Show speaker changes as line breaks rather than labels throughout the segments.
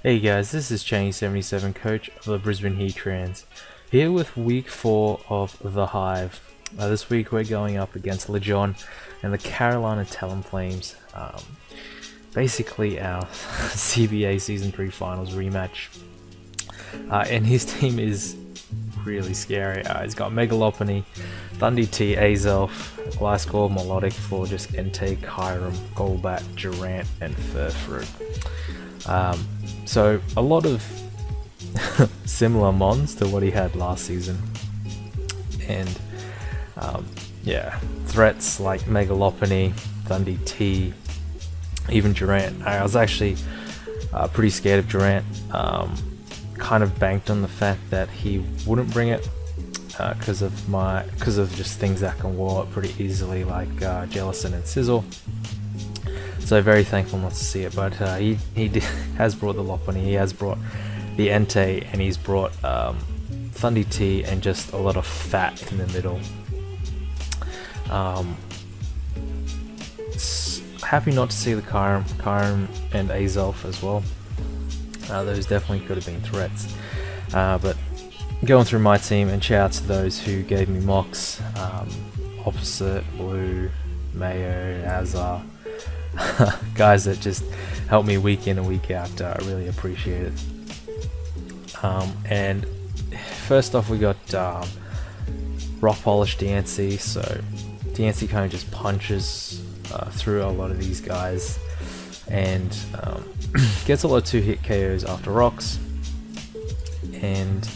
Hey guys, this is Cheney77, coach of the Brisbane Heat-Trans, here with week 4 of the Hive. This week we're going up against Lejon and the Carolina Talonflames. Basically our CBA Season 3 Finals rematch. And his team is really scary. He's got Megalopony, Thundy T, Azelf, Gliscor, Melodic, Florges, Entei, Kyurem, Golbat, Durant, and Furfrou. So a lot of similar mons to what he had last season, and yeah, threats like Megalopony, Thundy T, even Durant. I was actually pretty scared of Durant. Kind of banked on the fact that he wouldn't bring it because of just things that can wall it pretty easily, like Jellicent and Sizzle. So very thankful not to see it, but he has brought the Lopunny, he has brought the Entei, and he's brought Thundy T and just a lot of fat in the middle. Happy not to see the Kyurem and Azelf as well. Those definitely could have been threats. But going through my team, and shout out to those who gave me mocks, Opposite, Blue, Mayo, Azar. Guys that just help me week in and week out. I really appreciate it. And first off, we got Rock Polish DNC. So DNC kind of just punches through a lot of these guys and gets a lot of 2-hit KOs after rocks. And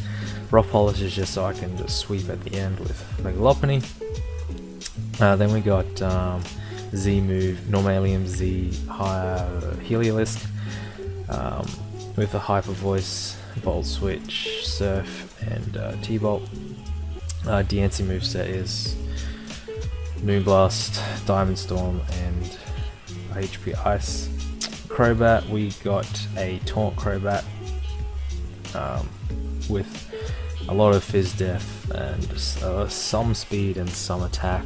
Rock Polish is just so I can just sweep at the end with Megalopony. Then we got Z move, Normalium Z, Heliolisk, with a Hyper Voice, Volt Switch, Surf, and T-Bolt. DNC moveset is Moonblast, Diamond Storm, and HP Ice. Crobat, we got a Taunt Crobat with a lot of Fizz Def and some speed and some attack.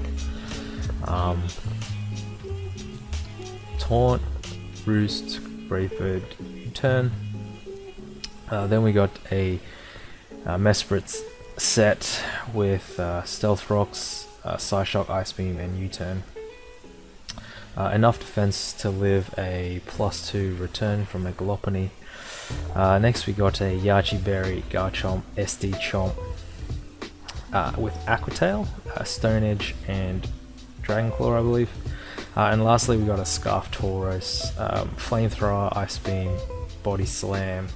Taunt, Roost, Bravebird, Turn. Then we got a Mesprit set with Stealth Rocks, Psyshock, Ice Beam, and U-Turn. Enough defense to live a +2 return from Megalopony. Next we got a Yachi Berry, Garchomp, SD Chomp with Aquatail, Stone Edge, and Dragon Claw, I believe. And lastly we got a Scarf Tauros, Flamethrower, Ice Beam, Body Slam,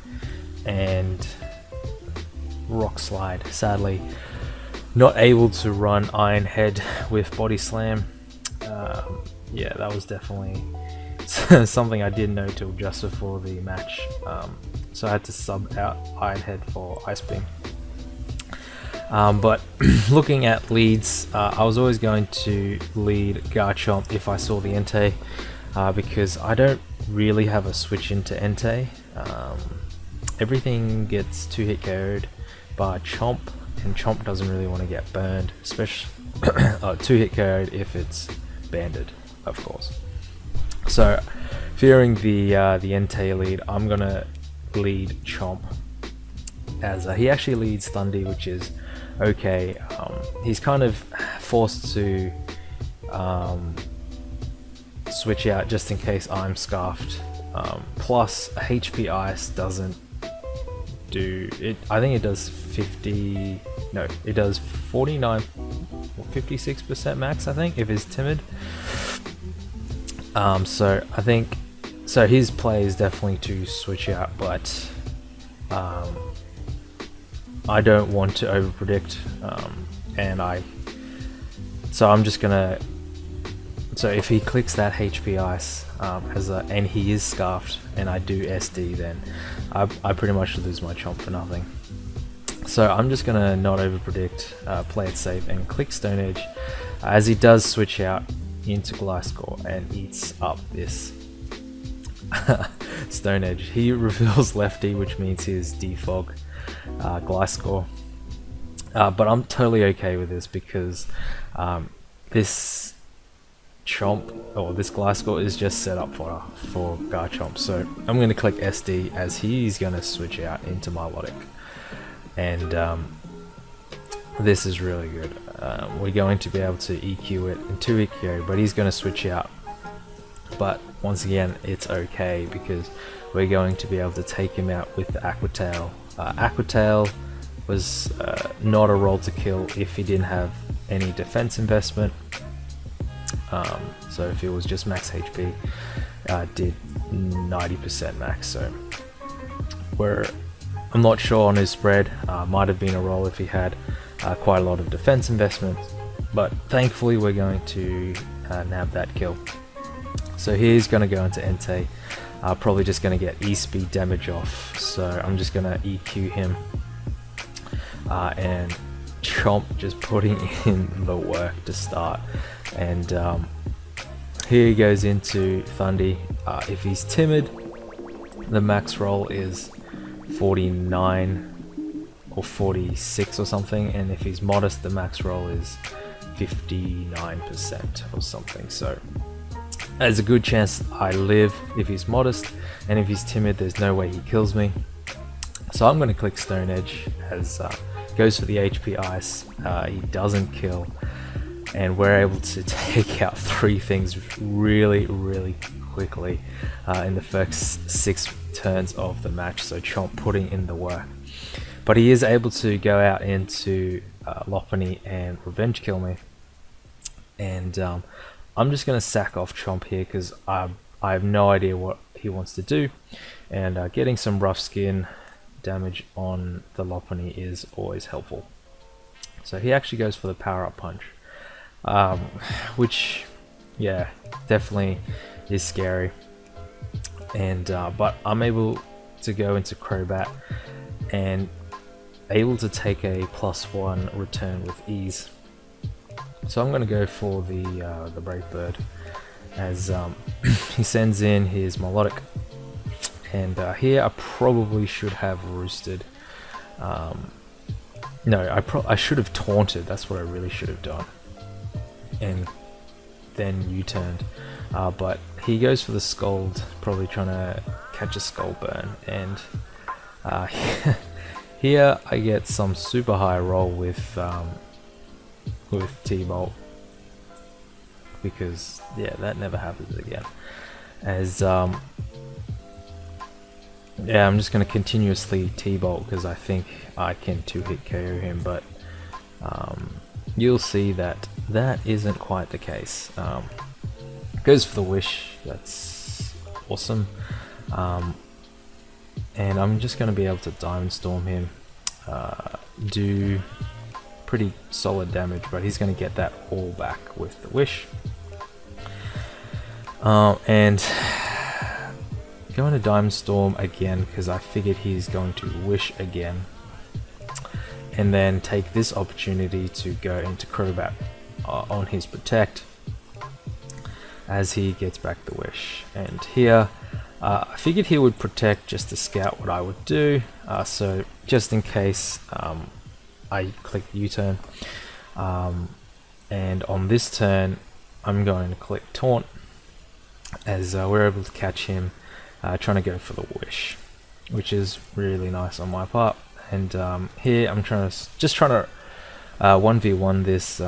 and Rock Slide. Sadly, not able to run Iron Head with Body Slam. Yeah, that was definitely something I didn't know till just before the match. So I had to sub out Iron Head for Ice Beam. But looking at leads, I was always going to lead Garchomp if I saw the Entei, because I don't really have a switch into Entei. Everything gets 2-hit KO'd by Chomp, and Chomp doesn't really want to get burned, especially 2-hit KO'd if it's banded, of course. So, fearing the Entei lead, I'm gonna lead Chomp, as he actually leads Thundy, which is okay. He's kind of forced to switch out just in case I'm scarfed. Plus, HP Ice doesn't do it. I think it does 50. No, it does 49 or 56% max. I think if he's timid. So I think his play is definitely to switch out, but I don't want to overpredict, so I'm just gonna. So if he clicks that HP Ice and he is scarfed, and I do SD, then I pretty much lose my Chomp for nothing. So I'm just gonna not overpredict, play it safe, and click Stone Edge, as he does switch out into Gliscor and eats up this Stone Edge. He reveals Lefty, which means his defog Gliscor. But I'm totally okay with this because this Chomp, or this Gliscor is just set up for Garchomp. So I'm going to click SD as he's going to switch out into Milotic. And this is really good. We're going to be able to EQ it in 2 EQ, but he's going to switch out. But once again, it's okay because we're going to be able to take him out with the Aqua Tail. Aqua Tail was not a roll to kill if he didn't have any defense investment. So if it was just max HP, did 90% max. So I'm not sure on his spread. Might have been a roll if he had quite a lot of defense investment, but thankfully we're going to nab that kill. So he's going to go into Entei, probably just going to get E-speed damage off, so I'm just going to EQ him, and Chomp just putting in the work to start. And here he goes into Thundy. If he's timid, the max roll is 49 or 46 or something, and if he's modest, the max roll is 59% or something. So there's a good chance I live if he's modest, and if he's timid, there's no way he kills me. So I'm going to click Stone Edge as goes for the HP Ice. He doesn't kill, and we're able to take out 3 things really quickly in the first 6 turns of the match. So Chomp putting in the work, but he is able to go out into Lopunny and revenge kill me. And I'm just going to sack off Chomp here because I have no idea what he wants to do, and getting some rough skin damage on the Lopunny is always helpful. So he actually goes for the power up punch, which, yeah, definitely is scary. And but I'm able to go into Crobat and able to take a +1 return with ease. So I'm going to go for the Brave Bird as he sends in his Milotic. And here I probably should have roosted. No, I should have taunted. That's what I really should have done. And then U-turned. But he goes for the Scald, probably trying to catch a Skull Burn. And here I get some super high roll with T-Bolt, because yeah, that never happens again. As yeah, I'm just going to continuously T-Bolt because I think I can 2-hit KO him, but you'll see that that isn't quite the case. Goes for the Wish, that's awesome. And I'm just going to be able to Diamond Storm him, do pretty solid damage, but he's going to get that all back with the Wish. And going to Diamond Storm again because I figured he's going to Wish again, and then take this opportunity to go into Crobat on his Protect as he gets back the Wish. And here I figured he would Protect just to scout what I would do, so just in case I click U-turn, and on this turn I'm going to click Taunt as we're able to catch him trying to go for the Wish, which is really nice on my part. And here I'm trying to 1v1 this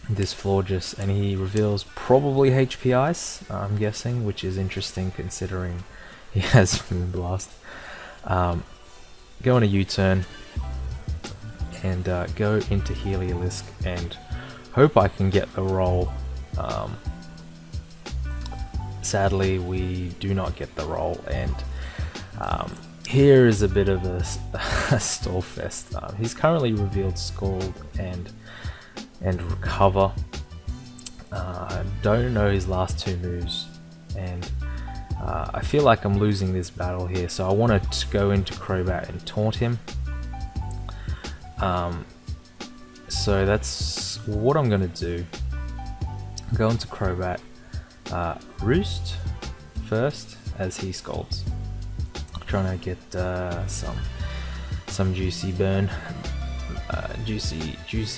this Florges, and he reveals probably HP Ice, I'm guessing, which is interesting considering he has Moonblast. Go on a U-turn and go into Heliolisk and hope I can get the roll. Sadly, we do not get the roll, and here is a bit of a stall fest. He's currently revealed Scald and Recover. I don't know his last 2 moves, and I feel like I'm losing this battle here, so I want to go into Crobat and taunt him. So that's what I'm going to do. Go into Crobat, Roost first as he Scalds. Trying to get some juicy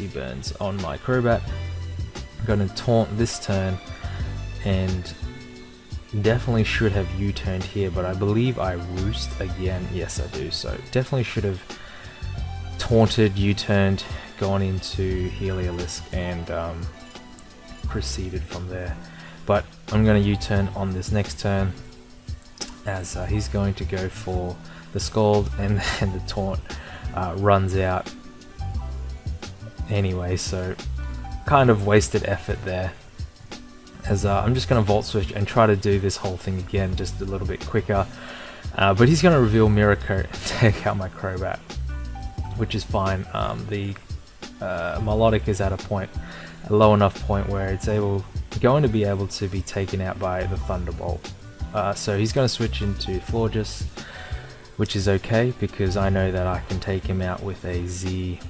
burns on my Crobat. going to taunt this turn, and definitely should have U-turned here, but I believe I roost again. Yes, I do. So definitely should have taunted, U-turned, gone into Heliolisk, and proceeded from there. But I'm going to U-turn on this next turn, as he's going to go for the Scald, and then the taunt runs out anyway, so kind of wasted effort there, as I'm just going to Volt Switch and try to do this whole thing again just a little bit quicker, but he's going to reveal Mirror Coat and take out my Crobat, which is fine. The Melodic is at a low enough point where it's going to be able to be taken out by the Thunderbolt. So he's going to switch into Florges, which is okay because I know that I can take him out with a Z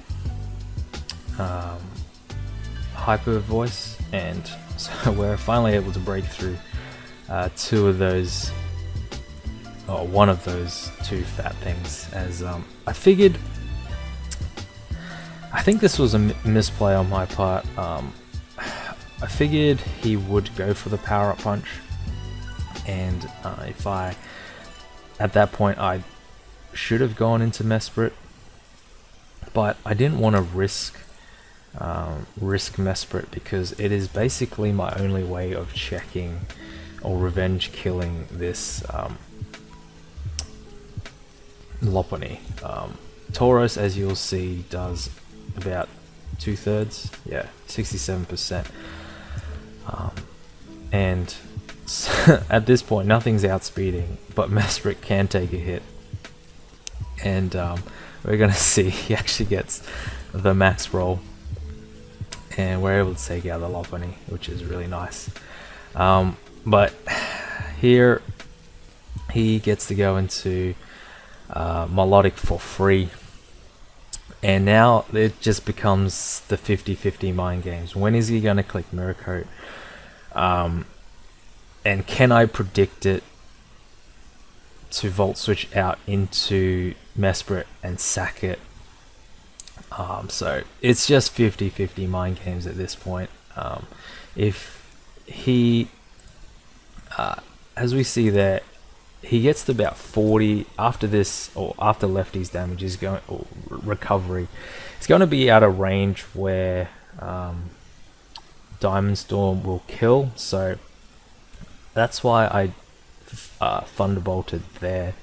Hyper Voice, and so we're finally able to break through two of those, or one of those two fat things, as I figured. I think this was a misplay on my part. I figured he would go for the Power Up Punch, and at that point I should have gone into Mesprit, but I didn't want to risk Mesprit because it is basically my only way of checking or revenge killing this Lopunny. Tauros, as you'll see, does about 2/3, yeah, 67%, and at this point nothing's outspeeding, but Mesprit can take a hit, and we're gonna see he actually gets the max roll, and we're able to take out the Lopunny, which is really nice. But here he gets to go into Melodic for free, and now it just becomes the 50-50 mind games. When is he going to click Mirror Coat? And can I predict it to Volt Switch out into Mesprit and sack it? So it's just 50-50 mind games at this point. If he, as we see there, he gets to about 40 after this, or after Lefty's damage is going, or recovery, it's going to be out of range where Diamond Storm will kill. So that's why I Thunderbolted there,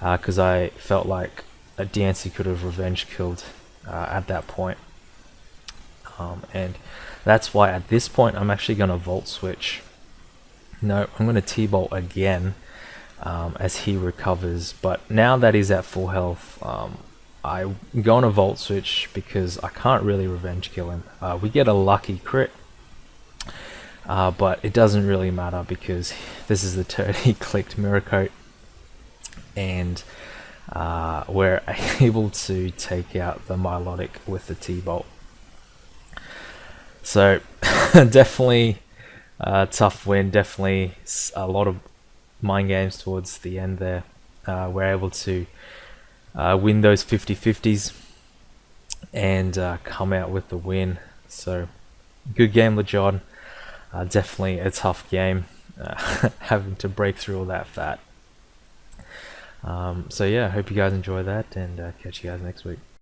because I felt like a Diancie could have revenge killed at that point, and that's why at this point I'm actually going to Volt Switch. No, I'm going to T-Bolt again, as he recovers, but now that he's at full health, I'm going to Volt Switch because I can't really revenge kill him. We get a lucky crit, but it doesn't really matter because this is the turn he clicked Mirror Coat, and we're able to take out the Milotic with the T-Bolt. So definitely a tough win, definitely a lot of mind games towards the end there. We're able to win those 50-50s and come out with the win. So good game, LeJon. Definitely a tough game, having to break through all that fat. So yeah, I hope you guys enjoy that, and catch you guys next week.